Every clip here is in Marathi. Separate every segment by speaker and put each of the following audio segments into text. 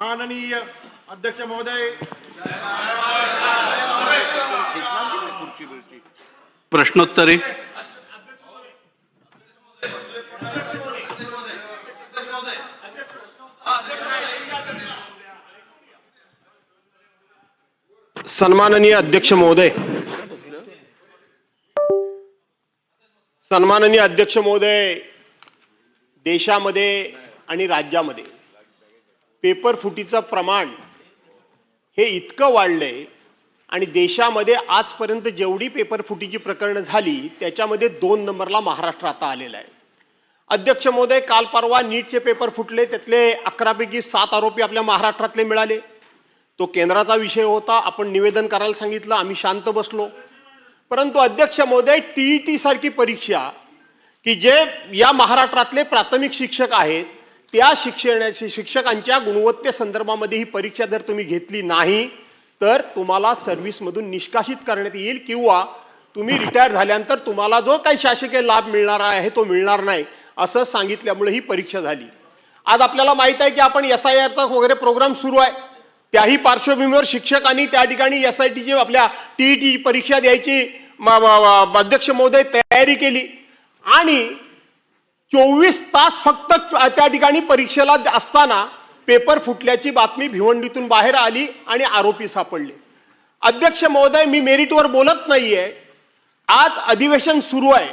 Speaker 1: माननीय अध्यक्ष महोदय,
Speaker 2: प्रश्नोत्तरी
Speaker 3: सन्माननीय अध्यक्ष महोदय, सन्माननीय अध्यक्ष महोदय, देशामध्ये आणि राज्यामध्ये पेपर फुटीचं प्रमाण हे इतकं वाढलंय आणि देशामध्ये आजपर्यंत जेवढी पेपर फुटीची प्रकरणं झाली त्याच्यामध्ये 2 नंबरला महाराष्ट्र आता आलेला आहे. अध्यक्ष महोदय, काल परवा नीटचे पेपर फुटले, त्यातले 11 पैकी 7 आरोपी आपल्या महाराष्ट्रातले मिळाले. तो केंद्राचा विषय होता, आपण निवेदन करायला सांगितलं, आम्ही शांत बसलो. परंतु अध्यक्ष महोदय, टीईटी सारखी परीक्षा की जे या महाराष्ट्रातले प्राथमिक शिक्षक आहेत त्या शिक्षकांच्या गुणवत्तेसंदर्भामध्ये ही परीक्षा जर तुम्ही घेतली नाही तर तुम्हाला सर्व्हिसमधून निष्कासित करण्यात येईल किंवा तुम्ही रिटायर झाल्यानंतर तुम्हाला जो काही शासकीय लाभ मिळणार आहे तो मिळणार नाही असं सांगितल्यामुळे ही परीक्षा झाली. आज आपल्याला माहित आहे की आपण SIRचा वगैरे प्रोग्राम सुरू आहे. त्याही पार्श्वभूमीवर शिक्षकांनी त्या ठिकाणी SITची आपल्या TET परीक्षा द्यायची अध्यक्ष महोदय तयारी केली आणि 24 तास फक्त त्या ठिकाणी परीक्षेला असताना पेपर फुटल्याची बातमी भिवंडीतून बाहेर आली आणि आरोपी सापडले. अध्यक्ष महोदय, मी मेरिटवर बोलत नाहीये. आज अधिवेशन सुरू आहे,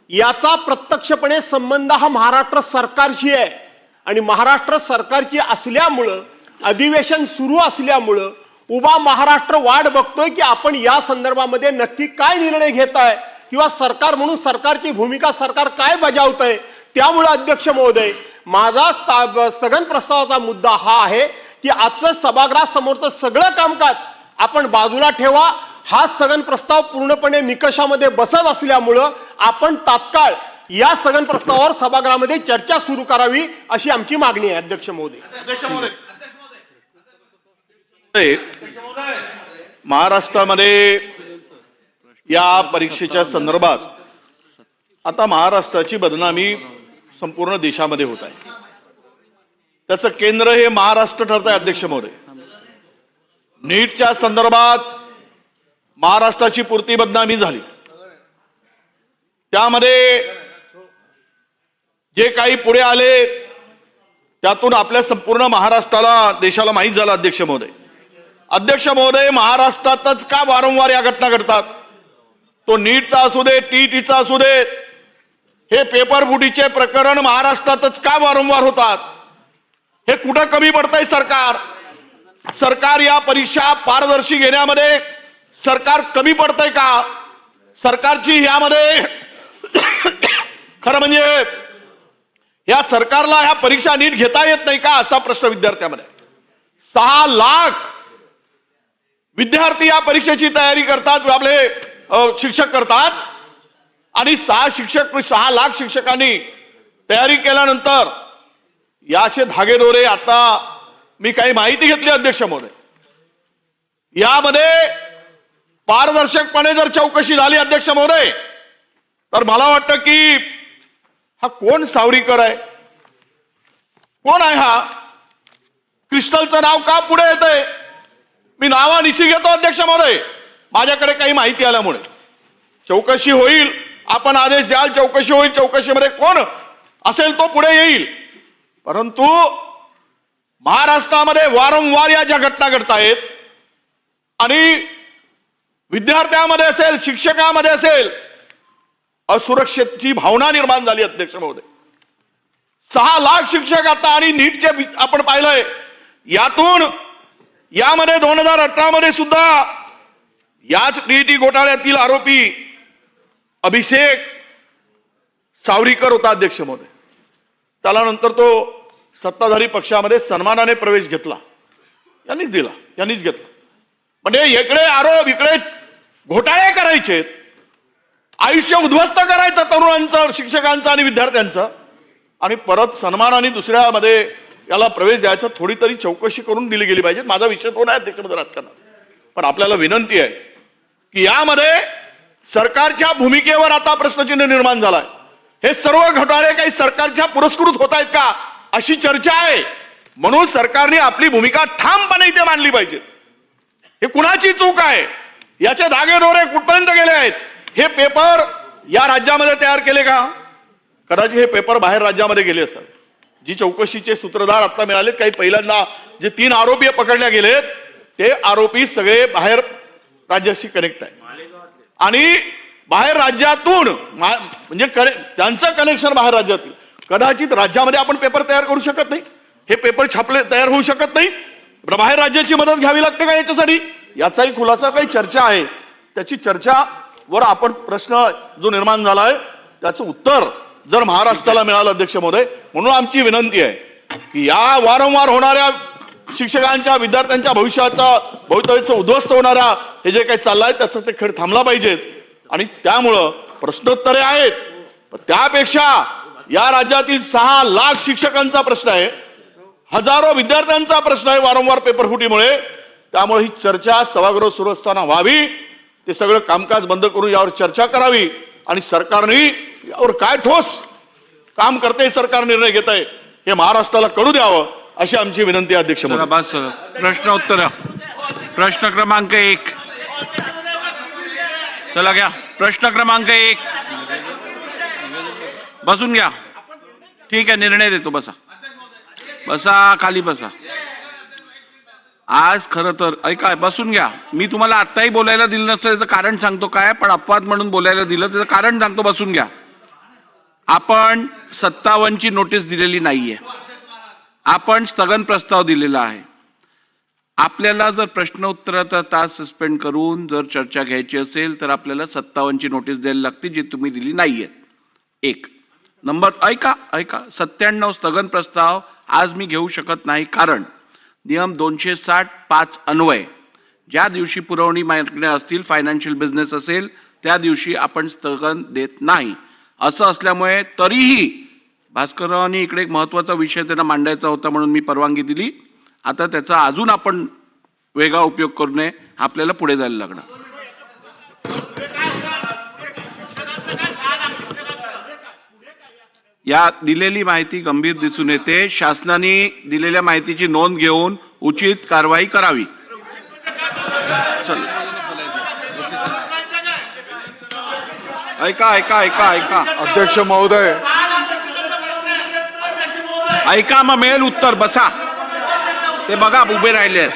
Speaker 3: याचा प्रत्यक्षपणे संबंध हा महाराष्ट्र सरकारशी आहे आणि महाराष्ट्र सरकारची असल्यामुळं अधिवेशन सुरू असल्यामुळं उभा महाराष्ट्र वाट बघतोय की आपण या संदर्भामध्ये नक्की काय निर्णय घेताय किंवा सरकार म्हणून सरकारची भूमिका सरकार काय बजावतंय. त्यामुळे अध्यक्ष महोदय, माझा स्थगन प्रस्तावाचा मुद्दा हा आहे की आजचं सभागृहासमोरचं सगळं कामकाज आपण बाजूला ठेवा. हा स्थगन प्रस्ताव पूर्णपणे निकषामध्ये बसत असल्यामुळं आपण तात्काळ या स्थगन प्रस्तावावर सभागृहामध्ये चर्चा सुरू करावी अशी आमची मागणी आहे. अध्यक्ष महोदय,
Speaker 4: महाराष्ट्रामध्ये या परीक्षेच्या संदर्भात आता महाराष्ट्राची बदनामी संपूर्ण देशामध्ये होत आहे. त्याचं केंद्र हे महाराष्ट्र ठरत आहे. अध्यक्ष महोदय, नीटच्या संदर्भात महाराष्ट्राची पुरती बदनामी झाली. त्यामध्ये जे काही पुढे आले त्यातून आपल्या संपूर्ण महाराष्ट्राला देशाला माहीत झालं. अध्यक्ष महोदय, महाराष्ट्रातच का वारंवार या घटना घडतात? तो नीटचा असू दे, TETचा असू दे, हे पेपर फुटीचे प्रकरण महाराष्ट्रातच का वारंवार होतात? हे कुठं कमी पडतंय सरकार? सरकार या परीक्षा पारदर्शी घेण्यामध्ये सरकार कमी पडतंय का? सरकारची यामध्ये खरं म्हणजे या सरकारला ह्या परीक्षा नीट घेता येत नाही का असा प्रश्न विद्यार्थ्यांमध्ये. 6 लाख विद्यार्थी या परीक्षेची तयारी करतात, आपले शिक्षक करतात आणि 6 लाख शिक्षकांनी तयारी केल्यानंतर याचे धागेदोरे आता मी काही माहिती घेतली. अध्यक्ष महोदय, यामध्ये पारदर्शकपणे जर चौकशी झाली अध्यक्ष महोदय तर मला वाटतं की हा कोण सावरीकर आहे, कोण आहे हा? क्रिस्टलचं नाव का पुढे येतंय? मी नावानिशी घेतो अध्यक्ष महोदय, माझ्याकडे काही माहिती आल्यामुळे. चौकशी होईल, आपण आदेश द्याल, चौकशी होईल, चौकशीमध्ये कोण असेल तो पुढे येईल. परंतु महाराष्ट्रामध्ये वारंवार या ज्या घटना घडतायत आणि विद्यार्थ्यांमध्ये असेल, शिक्षकांमध्ये असेल, असुरक्षेची भावना निर्माण झाली. अध्यक्ष महोदय, 6 लाख शिक्षक आता आणि नीटचे आपण पाहिलंय, यातून यामध्ये 2018 मध्ये सुद्धा याच TET घोटाळ्यातील आरोपी अभिषेक सावरीकर होता. अध्यक्ष महोदय, त्याला नंतर तो सत्ताधारी पक्षामध्ये सन्मानाने प्रवेश घेतला, यांनीच घेतला. म्हणजे इकडे आरोप, इकडे घोटाळे करायचे, आयुष्य उद्ध्वस्त करायचं तरुणांचं, शिक्षकांचं आणि विद्यार्थ्यांचं, आणि परत सन्मानाने दुसऱ्यामध्ये याला प्रवेश द्यायचा. थोडी तरी चौकशी करून दिली गेली पाहिजे. माझा विषय तो नाही अध्यक्ष महोदय राजकारणात, पण आपल्याला विनंती आहे की यामध्ये सरकारच्या भूमिकेवर आता प्रश्नचिन्ह निर्माण झालाय. हे सर्व घोटाळे काही सरकारच्या पुरस्कृत होत आहेत का अशी चर्चा आहे. म्हणून सरकारने आपली भूमिका ठामपणे इथे मांडली पाहिजे. हे कुणाची चूक आहे, याचे धागेदोरे कुठपर्यंत गेले आहेत? हे पेपर या राज्यामध्ये तयार केले का? कदाचित हे पेपर बाहेर राज्यामध्ये गेले असतात. जी चौकशीचे सूत्रधार आता मिळालेत, काही पहिल्यांदा जे 3 आरोपी पकडले गेलेत ते आरोपी सगळे बाहेर राज्याशी कनेक्ट आहे आणि बाहेर राज्यातून म्हणजे त्यांचं कनेक्शन बाहेर राज्यातील. कदाचित राज्यामध्ये आपण पेपर तयार करू शकत नाही, हे पेपर छापले तयार होऊ शकत नाही, बाहेर राज्याची मदत घ्यावी लागते का याच्यासाठी? याचाही खुलासा काही चर्चा आहे, त्याची चर्चावर आपण प्रश्न जो निर्माण झाला आहे त्याचं उत्तर जर महाराष्ट्राला मिळालं अध्यक्ष महोदय. म्हणून आमची विनंती आहे की या वारंवार होणाऱ्या शिक्षकांच्या विद्यार्थ्यांच्या भवितव्याचं उद्ध्वस्त होणाऱ्या हे जे काही चाललंय त्याचा ते खेळ थांबला पाहिजेत. आणि त्यामुळं प्रश्नोत्तरे आहेत, पण त्यापेक्षा या राज्यातील 6 लाख शिक्षकांचा प्रश्न आहे, हजारो विद्यार्थ्यांचा प्रश्न आहे वारंवार पेपर फुटीमुळे. त्यामुळे ही चर्चा सभागृह सुरू असताना व्हावी, ते सगळं कामकाज बंद करून यावर चर्चा करावी आणि सरकारने यावर काय ठोस काम करते, सरकार निर्णय घेत आहे हे महाराष्ट्राला कळू द्यावं अशी आमची विनंती आहे अध्यक्ष महोदय.
Speaker 2: प्रश्न उत्तर. प्रश्न क्रमांक 1. चला घ्या. प्रश्न क्रमांक 1. बसून घ्या. ठीक आहे, निर्णय देतो. बसा बसा, खाली बसा. आज खरं तर ऐका, बसून घ्या. मी तुम्हाला आत्ताही बोलायला दिलं नसतं त्याचं कारण सांगतो काय, पण अपवाद म्हणून बोलायला दिलं त्याचं कारण सांगतो. बसून घ्या. आपण 57 ची नोटीस दिलेली नाहीये, आपण स्थगन प्रस्ताव दिलेला आहे. आपल्याला जर प्रश्न उत्तराचा तास सस्पेंड करून जर चर्चा घ्यायची असेल तर आपल्याला 57 ची नोटीस द्यायला लागते, जी तुम्ही दिली नाहीये. 1 नंबर. ऐका 97 स्थगन प्रस्ताव आज मी घेऊ शकत नाही, कारण नियम 260(5) अन्वय ज्या दिवशी पुरवणी मागण्या असतील, फायनान्शियल बिझनेस असेल, त्या दिवशी आपण स्थगन देत नाही. असं असल्यामुळे तरीही भास्कररावांनी इकडे एक महत्त्वाचा विषय त्यांना मांडायचा होता म्हणून मी परवानगी दिली. आता त्याचा अजून आपण वेगळा उपयोग करू नये, आपल्याला पुढे जायला लागणार. या दिलेली माहिती गंभीर दिसून येते. शासनाने दिलेल्या माहितीची नोंद घेऊन उचित कारवाई करावी. ऐका
Speaker 1: अध्यक्ष महोदय,
Speaker 2: ऐका, मग मिळेल उत्तर. बसा. ते बघा उभे राहिले.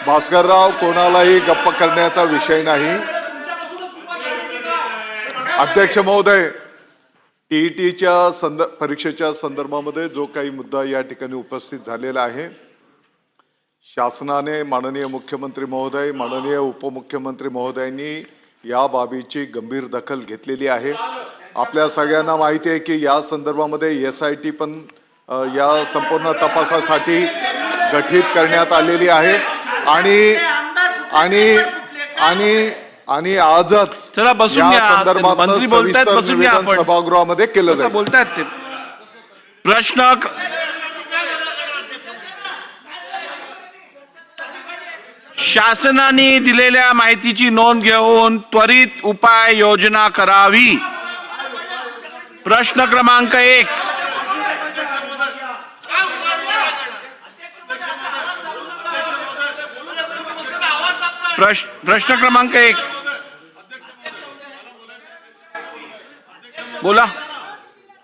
Speaker 1: भास्करराव, कोणालाही गप्प करण्याचा विषय नाही. अध्यक्ष महोदय, टीईटीच्या परीक्षेच्या संदर्भामध्ये जो काही मुद्दा या ठिकाणी उपस्थित झालेला आहे, शासनाने, माननीय मुख्यमंत्री महोदय, माननीय उपमुख्यमंत्री महोदयांनी या बाबीची गंभीर दखल घेतलेली आहे. आपल्या सगळ्यांना माहिती आहे की या संदर्भामध्ये SIT पण या संपूर्ण तपासासाठी गठीत करण्यात आलेली आहे आणि आजच
Speaker 2: चला बसून
Speaker 1: या
Speaker 2: घ्या.
Speaker 1: संदर्भात
Speaker 2: मंत्री बोलतायत, बसून घ्या. आपण
Speaker 1: सभागृहामध्ये केलं जाईल.
Speaker 2: बोलतायत ते प्रश्न. शासनाने दिलेल्या माहितीची नोंद घेऊन त्वरित उपाय योजना करावी. प्रश्न क्रमांक 1. प्रश्न क्रमांक 1 बोला.